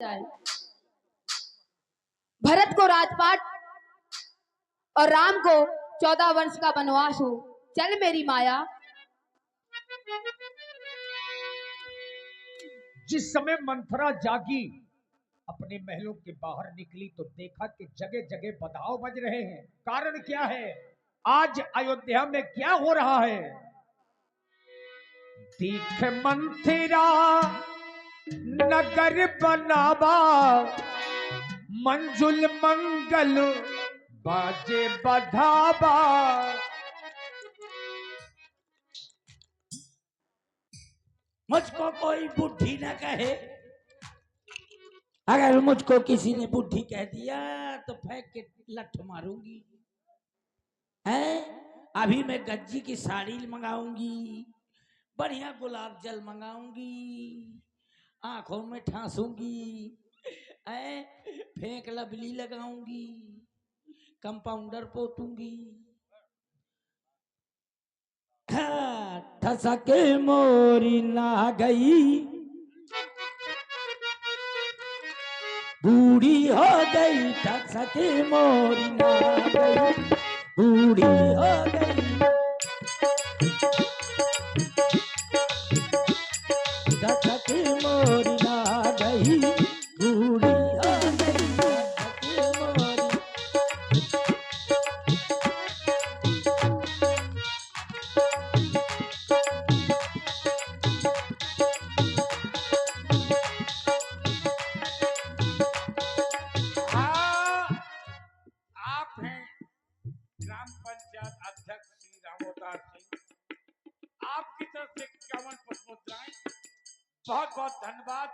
जाए। भरत को राजपाट और राम को 14 वर्ष का वनवास हो। चल मेरी माया। जिस समय मंथरा जागी अपने महलों के बाहर निकली तो देखा कि जगह जगह बधाव बज रहे हैं। कारण क्या है? आज अयोध्या में क्या हो रहा है? दीख मंथरा नगर बनावा, मंजुल मंगल बाजे बधावा। मुझको कोई बुढ़ी न कहे, अगर मुझको किसी ने बुढ़ी कह दिया तो फेंक के लठ मारूंगी। है अभी मैं गज्जी की साड़ी मंगाऊंगी, बढ़िया गुलाब जल मंगाऊंगी, आंखों में ठांसूंगी, फेंक लबली लगाऊंगी, कंपाउंडर पोतूंगी। ठसके मोरी ना गई, बूढ़ी हो गई। ठसके मोरी ना गई, बूढ़ी हो गई। ठसके मोरी ना गई, बूढ़ी हो गई। ठसके मोरी। आप हैं ग्राम पंचायत अध्यक्ष श्री रामोदार सिंह। आपकी तरफ से 51 पुष्पमुद्राएं। बहुत बहुत धन्यवाद,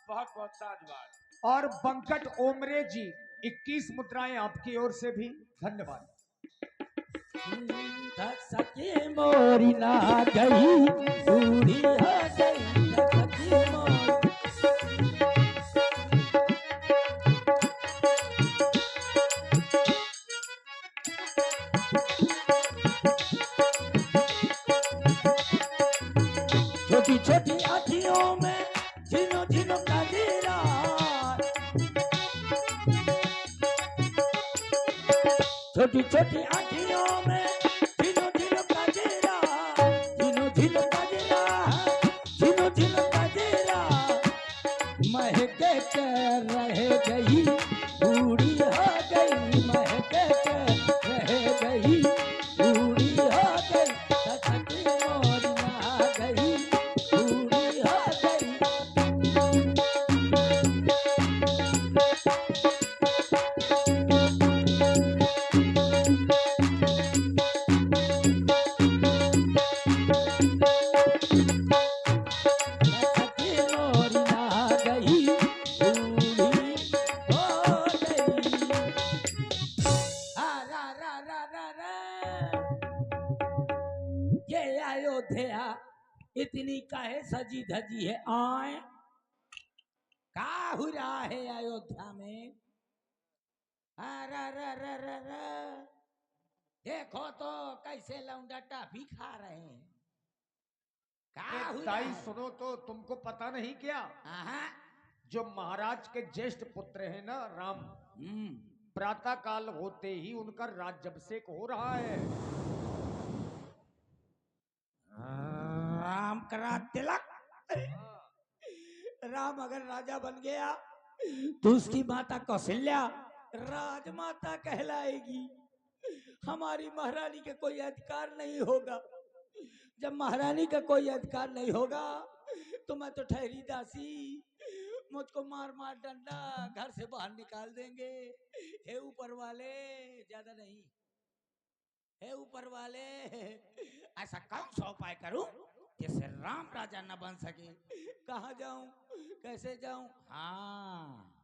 बहुत बहुत साधुवाद। और बंकट ओमरे जी 21 मुद्राएं आपकी ओर से भी धन्यवाद। ठसके मोरी ना गई, बूढ़ी हो गई। ठसके मोरी। छोटी छोटी आँखियों में झिनो झिनो कजरा, छोटी छोटी आँखियों में झिनो झिनो कजरा, झिनो झिनो कजरा, झिनो झिनो कजरा। महके के रह गई, बूढ़ी हो गई। महके के रह गई, बूढ़ी हो गई। ठसके मोरी ना गई, बूढ़ी हो गई। ठसके मोरी ना गई, बूढ़ी हो गई। रा रा रा रा रा। ये अयोध्या इतनी काहे सजी धजी है? आए का हो रहा है अयोध्या में? रा रा रा रा रा। देखो तो कैसे लौंडा टाफी खा रहे हैं। का हो रहा ताई है? सुनो तो, तुमको पता नहीं क्या? आहा। जो महाराज के ज्येष्ठ पुत्र हैं ना राम, प्रातः काल होते ही उनका राज्याभिषेक हो रहा है। राम करा तिलक। राम अगर राजा बन गया तो उसकी माता कौशल्या राजमाता कहलाएगी। हमारी महारानी का कोई अधिकार नहीं होगा। जब महारानी का कोई अधिकार नहीं होगा तो मैं तो ठहरी दासी। मुझको मार मार डंडा घर से बाहर निकाल देंगे। हे ऊपर वाले, ज्यादा नहीं, हे ऊपर वाले, ऐसा कौन सा उपाय करूं जिससे राम राजा न बन सके? कहाँ जाऊं, कैसे जाऊं? हाँ,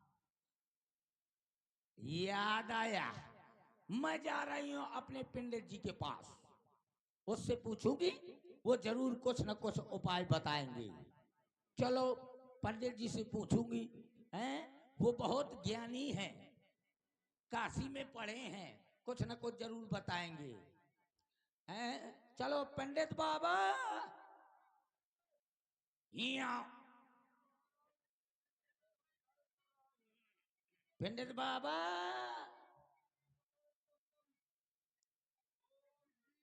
याद आया। मैं जा रही हूं अपने पंडित जी के पास, उससे पूछूंगी, वो जरूर कुछ न कुछ उपाय बताएंगे। चलो पंडित जी से पूछूंगी, हैं? वो बहुत ज्ञानी हैं, काशी में पढ़े हैं, कुछ न कुछ जरूर बताएंगे। हैं? चलो पंडित बाबा, यहाँ पंडित बाबा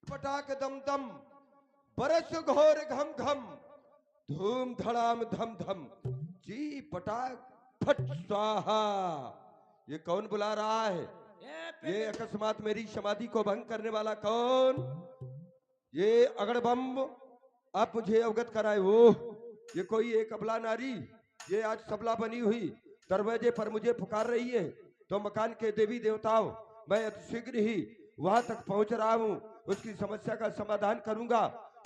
पटाक दम दम बरस घोर घम घम धूम धड़ाम धम धम जी पटाक फट स्वाहा। ये कौन बुला रहा है? ये अकस्मात मेरी समाधि को भंग करने वाला कौन? ये अगड़बम आप मुझे अवगत कराए। ओह, ये कोई एक अबला नारी, ये आज सबला बनी हुई दरवाजे पर मुझे पुकार रही है। तो मकान के देवी देवताओं, मैं अतिशीघ्र ही वहां तक पहुंच रहा हूं, उसकी समस्या का समाधान करूंगा।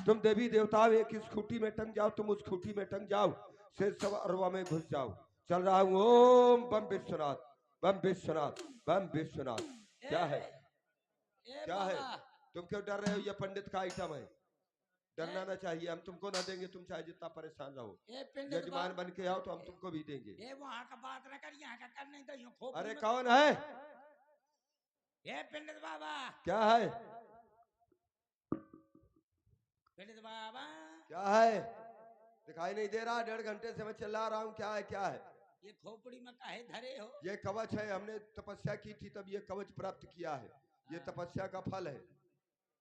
तुम देवी देवताओं एक इस खूटी में टंग जाओ, तुम उस खूटी में टंग जाओ, से सब अरवा में घुस जाओ। चल रहा हूं। ओम बम विश्वनाथ, बम विश्वनाथ, बम विश्वनाथ। क्या है? क्या है? तुम क्यों डर रहे हो? ये पंडित का आइटम है, डरना ना चाहिए। हम तुमको ना देंगे, तुम चाहे जितना परेशान रहो। यजमान बन के आओ तो हम तुमको भी देंगे। ये वहां का बात ना कर, यहाँ का कर नहीं तो यूं खोपड़ी अरे में- कौन है? ये पंडित बाबा, क्या है? पंडित बाबा क्या है? दिखाई नहीं दे रहा? 1.5 घंटे से मैं चिल्ला रहा हूँ। क्या है? क्या है? ये खोपड़ी में काहे धरे हो? ये कवच है, हमने तपस्या की थी तब ये कवच प्राप्त किया है। ये तपस्या का फल है।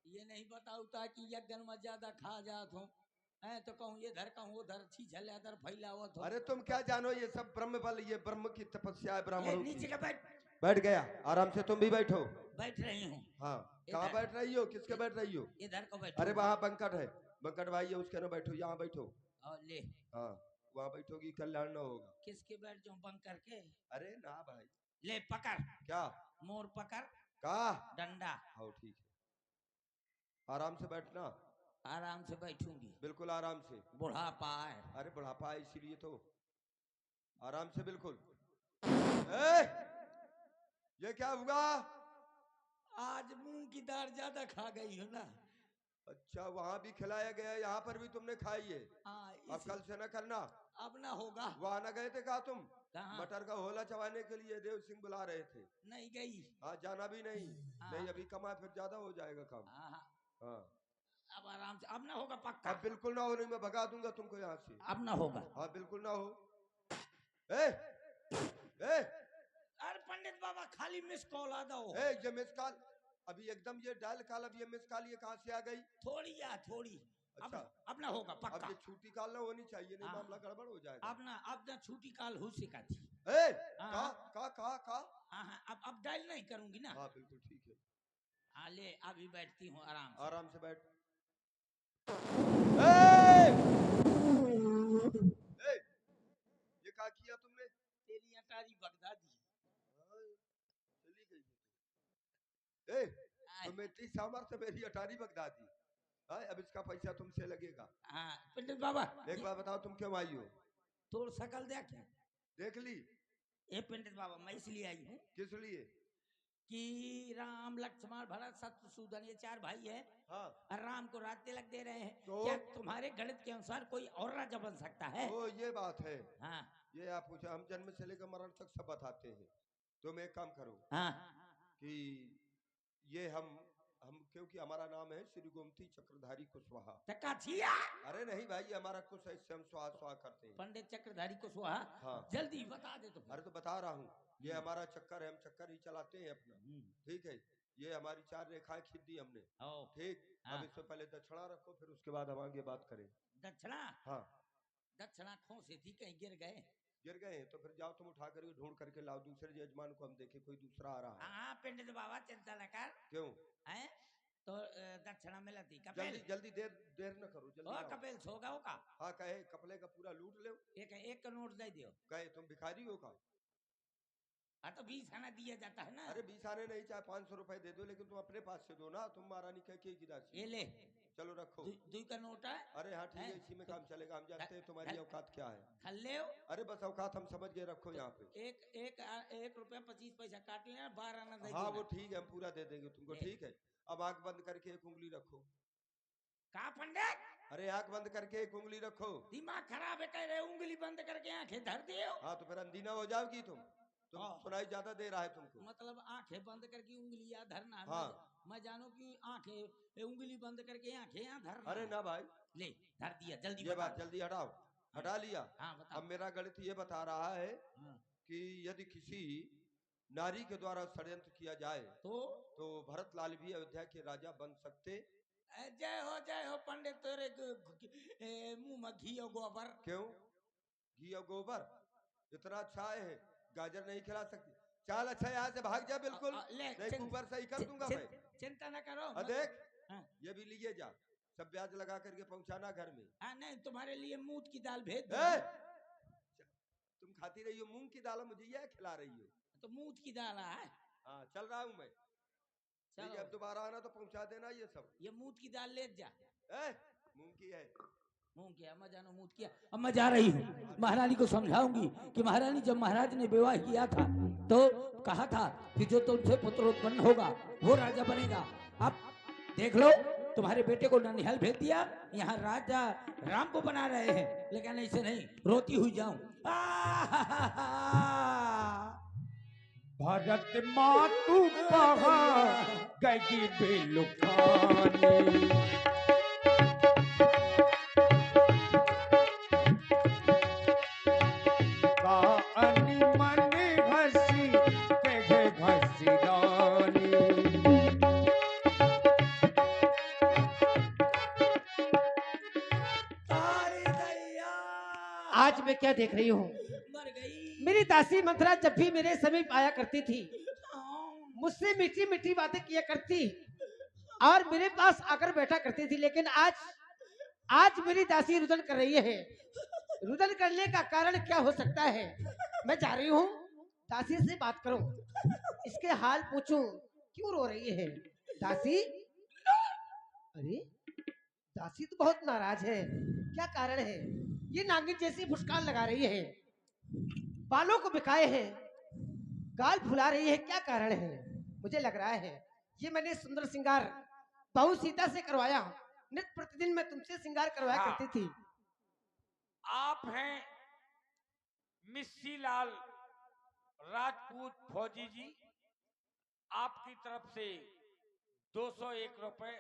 ये नहीं बताऊता कि यज्ञ में ज्यादा खा जात हूँ, है तो कहूँ ये धर, कहूँ वो धर, छीछल अदर फैलावत हो। अरे तुम क्या जानो, ये सब ब्रह्म बल, ये ब्रह्म की तपस्या है, ये ब्राह्मणों नीचे की। का बैठ बैठ गया, आराम से तुम भी बैठो। बैठ रही हूँ। हाँ, इधर। कहाँ बैठ रही हो? किसके बैठ रही हो? इधर को बैठो। अरे वहाँ बंकट है, बंकट भाई है, उसके ना बैठो, यहाँ बैठो। और ले हाँ, वहाँ बैठोगी, कल्याण न होगा। किसके बैठ जाऊँ, बंक करके? अरे ना भाई। ले पकड़, क्या? मोर पकड़, का? डंडा। हाँ ठीक है, आराम से बैठना। आराम से बैठूंगी, बिल्कुल आराम से। बुढ़ापा है। अरे बुढ़ापा है इसीलिए तो आराम से, बिल्कुल। ए, ये क्या हुआ? आज मूंग की दाल ज्यादा खा गई हो ना। अच्छा, वहां भी खिलाया गया, यहाँ पर भी तुमने खाई है। हाँ, अब कल से न करना। अब ना होगा। वहां न गए थे कहा तुम? कहाँ? मटर का होला चबाने के लिए देव सिंह बुला रहे थे। नहीं गई। हाँ, जाना भी नहीं। हाँ। नहीं, अभी कमा फिर ज्यादा हो जाएगा काम। हाँ हाँ, हाँ, अब आराम से, अब ना होगा पक्का। अब बिल्कुल ना हो, नहीं मैं भगा दूंगा तुमको यहाँ से। अब ना होगा। हाँ बिल्कुल ना हो। ए, ए, अरे पंडित बाबा खाली मिस कॉल आ दो। ए, ये मिस कॉल अभी एकदम, ये डायल कॉल, अब ये मिस कॉल ये कहाँ से आ गई? थोड़ी या थोड़ी। अच्छा। अब ना होगा अब पक्का। ये छूटी कॉल ना होनी चाहिए, नहीं हाँ। मामला गड़बड़ हो जाएगा। अब ना छूटी काल हो सिका थी। ए, हाँ। का? हाँ हाँ, अब डायल नहीं करूंगी ना। हाँ बिल्कुल ठीक है। हाँ ले, अभी बैठती हूँ आराम से। आराम से बैठ। ए! ए! ये क्या किया तुमने? तेरी अटारी बगदा दी। हाँ, चली गई ये तो। ए, तुम इतनी सामर्थ्य मेरी अटारी बगदा दी। हाँ, अब इसका पैसा तुमसे लगेगा। हाँ पंडित बाबा, एक बार बताओ, तुम क्यों आई हो? तोड़ सकल देख क्या? देख ली? ये पंडित बाबा मैं इसलिए आई हूँ किस लिए? कि राम लक्ष्मण भरत शत्रुघ्न ये 4 भाई हैं। हाँ, और राम को रात तिलक दे रहे हैं। तो? क्या तुम्हारे गणित के अनुसार कोई और राजा बन सकता है? ओ ये बात है। हाँ ये आप पूछा, हम जन्म से लेकर मरण तक सब बताते हैं। तुम एक काम करो हाँ कि ये हम क्योंकि हमारा नाम है श्री गोमती चक्रधारी कुशवाहा। चक्का छिया। अरे नहीं भाई, ये हमारा कुश है, इससे हम स्वाहा स्वाहा करते हैं। पंडित चक्रधारी कुशवाहा। हाँ। जल्दी बता दे तुम। अरे तो बता रहा हूँ, ये हमारा चक्कर है, हम चक्कर ही चलाते हैं अपना। ठीक है, ये हमारी 4 रेखाएं खींच दी हमने। ओ, ठीक, हाँ। अब इससे पहले दक्षिणा रखो, फिर उसके बाद हम आगे बात करें। दक्षिणा। हाँ, दक्षिणा खोसे थी, कहीं गिर गए? गिर गए तो फिर जाओ तुम उठा करके ढूंढ करके लाओ, दूसरे यजमान को हम देखें कोई दूसरा आ रहा है। हाँ पंडित बाबा चिंता न कर। क्यों? हैं तो दक्षिणा मिलती जल्दी कपेल। जल्दी, देर न करो, जल्दी ओ आओ। कपेल सोगा हो का? हाँ, कहे कपले का पूरा लूट लो। एक का नोट दे दियो। कहे तुम भिखारी हो का? हाँ तो 20 आना दिया जाता है ना। अरे 20 आने नहीं, चाहे 500 रुपए दे दो, लेकिन तुम अपने पास से दो ना, तुम महारानी कह के की राशि। ये ले, चलो रखो। दुई का नोट है। अरे हाँ ठीक है, हैं? इसी में काम चलेगा, हम जानते हैं तुम्हारी औकात क्या है। थल्ले हो। अरे बस औकात हम समझ गए, रखो यहाँ पे। एक रुपया 25 पैसा काट लेना, 12 आना दे हाँ देना। वो ठीक है, हम पूरा दे देंगे तुमको। ले। ठीक है, अब आंख बंद करके एक उंगली रखो। का पंडित? अरे आंख बंद करके एक उंगली रखो। दिमाग खराब है, कह रहे उंगली बंद करके आंखें धर दियो। हाँ तो फिर अंधी ना हो जाओगी तुम हाँ। सुनाई ज्यादा दे रहा है तुमको। मतलब आंखें बंद करके उंगलियां धरना। हाँ। मैं जानो कि आंखें उंगली बंद करके आंखें यहाँ धरना। अरे ना भाई, ले धर दिया, जल्दी ये बता बात दो। जल्दी हटाओ। हटा लिया? हाँ बता। अब मेरा गणित ये बता रहा है हाँ। कि यदि किसी नारी के द्वारा षड्यंत्र किया जाए तो भरत लाल भी अयोध्या के राजा बन सकते। जय हो पंडित तेरे मुंह में घी और गोबर। क्यों? घी और गोबर इतना अच्छा है, गाजर नहीं खिला सकती। चाल अच्छा यहाँ से भाग जा बिल्कुल, नहीं ऊपर सही कर दूंगा मैं। चिंता ना करो। देख हाँ। ये भी लिए जा, सब ब्याज लगा करके पहुंचाना घर में। हाँ नहीं तुम्हारे लिए मूंग की दाल भेज दो। तुम खाती रही हो मूंग की दाल, मुझे यह खिला रही हो। तो मूंग की दाल है। हाँ चल रहा हूँ मैं। ठीक है, अब दोबारा आना तो पहुंचा देना ये सब। ये मूंग की दाल ले जा। मूंग की है। मूंग किया मैं जानो मूंग किया। अब मैं जा रही हूँ, महारानी को समझाऊंगी कि महारानी जब महाराज ने विवाह किया था तो कहा था कि जो तुमसे पुत्र उत्पन्न होगा वो राजा बनेगा। अब देख लो तुम्हारे बेटे को ननिहाल भेज दिया, यहाँ राजा राम को बना रहे हैं, लेकिन ऐसे नहीं रोती हुई जाऊं। भरत मातु कहा गई बिलुकानी, का अनि मन घसी के घसी रानी। आज मैं क्या देख रही हूँ? मर गई। मेरी दासी मंथरा जब भी मेरे समीप आया करती थी, मुझसे मीठी मीठी बातें किया करती और मेरे पास आकर बैठा करती थी, लेकिन आज मेरी दासी रुदन कर रही है। रुदन करने का कारण क्या हो सकता है? मैं जा रही हूँ दासी से बात करूं, इसके हाल पूछूं क्यों रो रही है दासी। अरे दासी तो बहुत नाराज है, क्या कारण है? ये नागिन जैसी मुस्कान लगा रही है, बालों को बिखाए है, गाल फुला रही है, क्या कारण है? मुझे लग रहा है ये मैंने सुंदर श्रृंगार बहू सीता से करवाया। नित्य प्रतिदिन मैं तुमसे श्रृंगार करवाया हाँ। करती थी। आप हैं मिस्सी लाल राजपूत फौजी जी, आपकी तरफ से 201 रुपए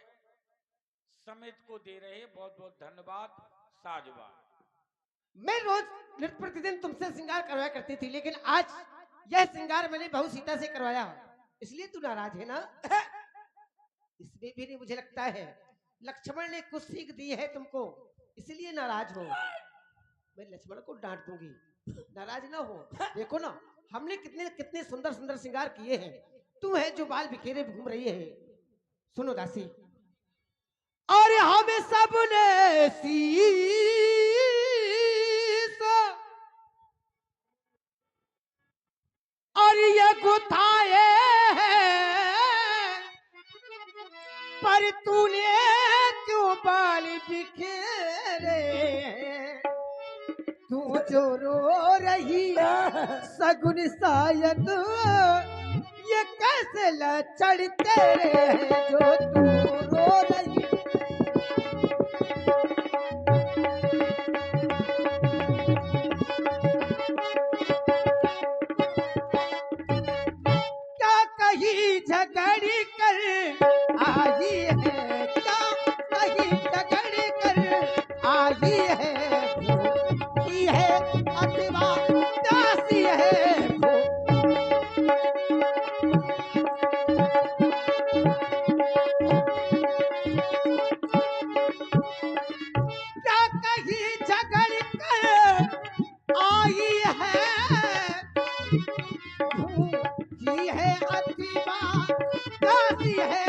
समेत को दे रहे हैं। बहुत बहुत धन्यवाद साजवान। मैं रोज नित्य प्रतिदिन तुमसे श्रृंगार करवाया करती थी, लेकिन आज यह श्रृंगार मैंने बहू सीता से करवाया, इसलिए तू नाराज है ना? इसलिए भी नहीं, मुझे लगता है लक्ष्मण ने कुछ सीख दी है तुमको, इसलिए नाराज हो। मैं लक्ष्मण को डांट दूंगी, नाराज ना हो। देखो ना हमने कितने कितने सुंदर सुंदर श्रृंगार किए हैं, तू है जो बाल बिखेरे घूम रही है। सुनो दासी, और हमें सबने शीश और ये गुथाए पर तूने क्यों बाल बिखेरे? तू जो रो रही सगुन शायद ये कैसे लचड़ तेरे हैं जो तू रो रही। क्या कहीं झगड़ी कर आई है, क्या कहीं झगड़ी कर आई है, की है अथवा दासी है। क्या कहीं झगड़ कर आई है, की है अथवा दासी है,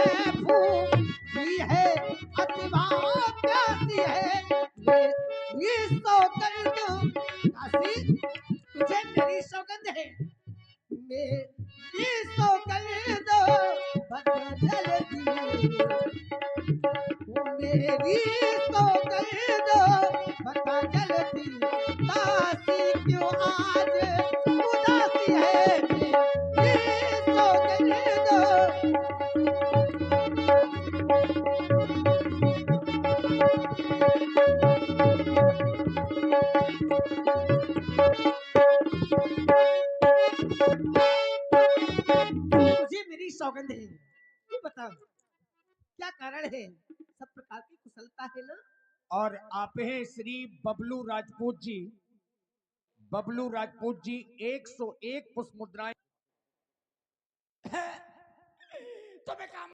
की है अथवा दासी है। मेरी सौगंध दासी, तुझे मेरी सौगंध है, मेरी सौगंध बदल दी, मेरी सौगंध बता जलती दासी क्यों आज उदासी है। मेरी सौगंध मुझे मेरी सौगंध है, तू बता क्या कारण है? सब प्रकार की कुशलता है ना? और आप हैं श्री बबलू राजपूत जी। बबलू राजपूत जी 101 पुष्प मुद्राएं तो मैं काम